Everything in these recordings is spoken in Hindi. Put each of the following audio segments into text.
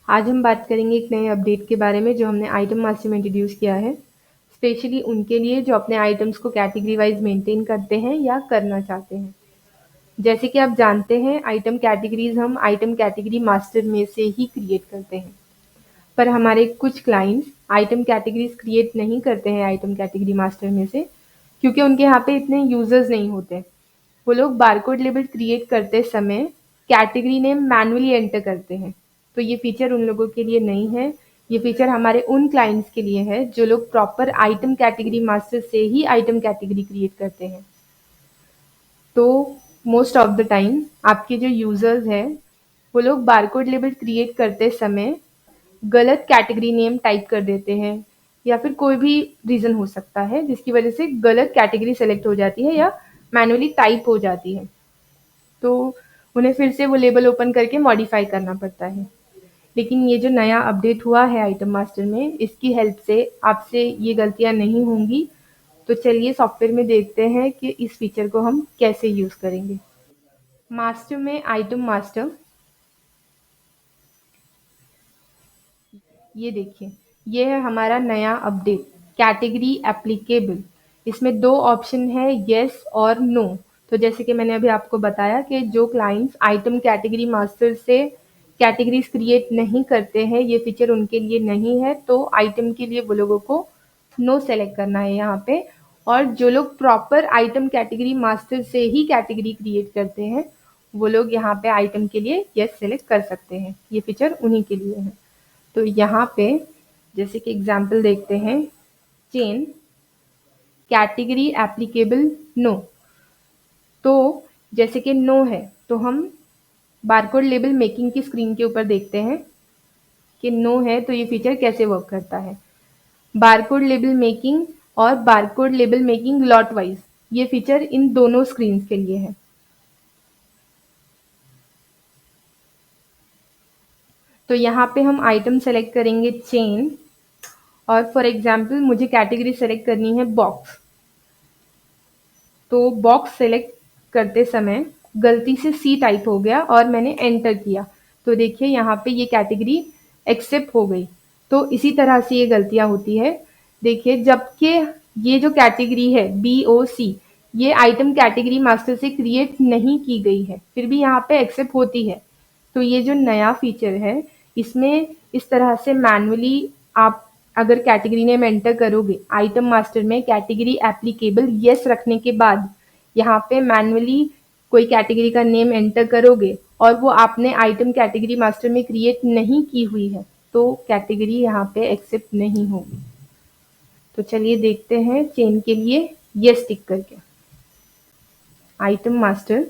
आज हम बात करेंगे एक नए अपडेट के बारे में जो हमने आइटम मास्टर में इंट्रोड्यूस किया है, स्पेशली उनके लिए जो अपने आइटम्स को कैटेगरी वाइज मेंटेन करते हैं या करना चाहते हैं। जैसे कि आप जानते हैं, आइटम कैटेगरीज हम आइटम कैटेगरी मास्टर में से ही क्रिएट करते हैं, पर हमारे कुछ क्लाइंट्स आइटम कैटेगरीज क्रिएट नहीं करते हैं आइटम कैटेगरी मास्टर में से, क्योंकि उनके यहाँ पे इतने यूजर्स नहीं होते। वो लोग बारकोड लेबल क्रिएट करते समय कैटेगरी नेम मैन्युअली एंटर करते हैं, तो ये फीचर उन लोगों के लिए नहीं है। ये फीचर हमारे उन क्लाइंट्स के लिए है जो लोग प्रॉपर आइटम कैटेगरी मास्टर से ही आइटम कैटेगरी क्रिएट करते हैं। तो मोस्ट ऑफ द टाइम आपके जो यूजर्स हैं वो लोग बारकोड लेबल क्रिएट करते समय गलत कैटेगरी नेम टाइप कर देते हैं, या फिर कोई भी रीज़न हो सकता है जिसकी वजह से गलत कैटेगरी सेलेक्ट हो जाती है या मैन्युअली टाइप हो जाती है, तो उन्हें फिर से वो लेबल ओपन करके मॉडिफाई करना पड़ता है। लेकिन ये जो नया अपडेट हुआ है आइटम मास्टर में, इसकी हेल्प से आपसे ये गलतियां नहीं होंगी। तो चलिए सॉफ्टवेयर में देखते हैं कि इस फीचर को हम कैसे यूज़ करेंगे। मास्टर में आइटम मास्टर, ये देखिए, ये है हमारा नया अपडेट कैटेगरी एप्लीकेबल। इसमें दो ऑप्शन है, येस और नो। तो जैसे कि मैंने अभी आपको बताया कि जो क्लाइंट्स आइटम कैटेगरी मास्टर से कैटेगरीज क्रिएट नहीं करते हैं, ये फीचर उनके लिए नहीं है, तो आइटम के लिए वो लोगों को नो सेलेक्ट करना है यहाँ पे। और जो लोग प्रॉपर आइटम कैटेगरी मास्टर से ही कैटेगरी क्रिएट करते हैं, वो लोग यहाँ पे आइटम के लिए येस सेलेक्ट कर सकते हैं। ये फीचर उन्हीं के लिए है। तो यहाँ पे जैसे कि एग्जाम्पल देखते हैं, चेन कैटेगरी एप्लीकेबल नो। तो जैसे कि नो है, तो हम बारकोड लेबल मेकिंग की स्क्रीन के ऊपर देखते हैं कि नो है, तो ये फीचर कैसे वर्क करता है। बारकोड लेबल मेकिंग और barcode label making lot wise, ये फीचर इन दोनों स्क्रीन के लिए है। तो यहाँ पे हम आइटम सेलेक्ट करेंगे चेन, और फॉर एग्जाम्पल मुझे कैटेगरी सेलेक्ट करनी है बॉक्स। तो बॉक्स सेलेक्ट करते समय गलती से सी टाइप हो गया और मैंने एंटर किया, तो देखिए यहाँ पे ये कैटेगरी एक्सेप्ट हो गई। तो इसी तरह से ये गलतियां होती है। देखिए, जबकि ये जो कैटेगरी है BOC, ये आइटम कैटेगरी मास्टर से क्रिएट नहीं की गई है, फिर भी यहाँ पे एक्सेप्ट होती है। तो ये जो नया फीचर है, इसमें इस तरह से मैनुअली आप अगर कैटेगरी नेम एंटर करोगे आइटम मास्टर में, कैटेगरी एप्लीकेबल येस रखने के बाद यहाँ पे मैनुअली कोई कैटेगरी का नेम एंटर करोगे और वो आपने आइटम कैटेगरी मास्टर में क्रिएट नहीं की हुई है, तो कैटेगरी यहाँ पे एक्सेप्ट नहीं होगी। तो चलिए देखते हैं चेन के लिए येस टिक करके। आइटम मास्टर,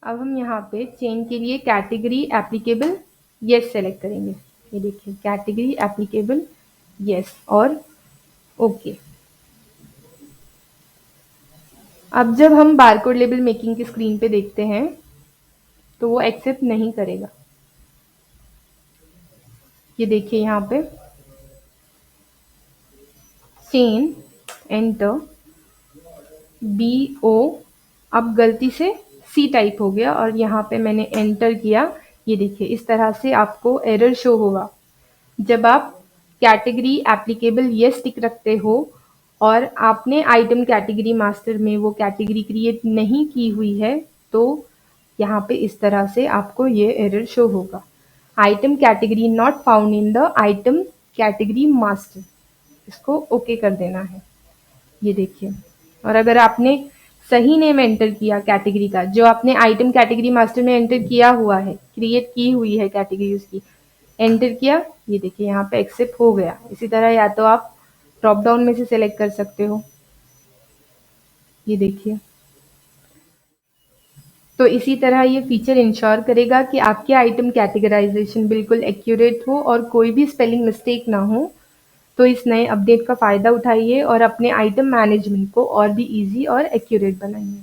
अब हम यहाँ पे चेन के लिए कैटेगरी एप्लीकेबल येस सेलेक्ट करेंगे। ये देखिए, कैटेगरी एप्लीकेबल येस और ओके। अब जब हम बारकोड लेबल मेकिंग की स्क्रीन पे देखते हैं तो वो एक्सेप्ट नहीं करेगा। ये देखिए यहाँ पे चेन एंटर BO, अब गलती से C टाइप हो गया और यहाँ पे मैंने एंटर किया। ये देखिए, इस तरह से आपको एरर शो होगा। जब आप कैटेगरी एप्लीकेबल येस टिक रखते हो और आपने आइटम कैटेगरी मास्टर में वो कैटेगरी क्रिएट नहीं की हुई है, तो यहाँ पे इस तरह से आपको ये एरर शो होगा, item category not found in the item category master. इसको ओके कर देना है। ये देखिए, और अगर आपने सही नेम एंटर किया कैटेगरी का, जो आपने आइटम कैटेगरी मास्टर में एंटर किया हुआ है, क्रिएट की हुई है कैटेगरी उसकी, एंटर किया, ये देखिए यहाँ पे एक्सेप्ट हो गया। इसी तरह या तो आप ड्रॉप डाउन में से सिलेक्ट कर सकते हो। ये देखिए, तो इसी तरह ये फीचर इंश्योर करेगा कि आपके आइटम कैटेगराइजेशन बिल्कुल एक्यूरेट हो और कोई भी स्पेलिंग मिस्टेक ना हो। तो इस नए अपडेट का फ़ायदा उठाइए और अपने आइटम मैनेजमेंट को और भी ईजी और एक्यूरेट बनाइए।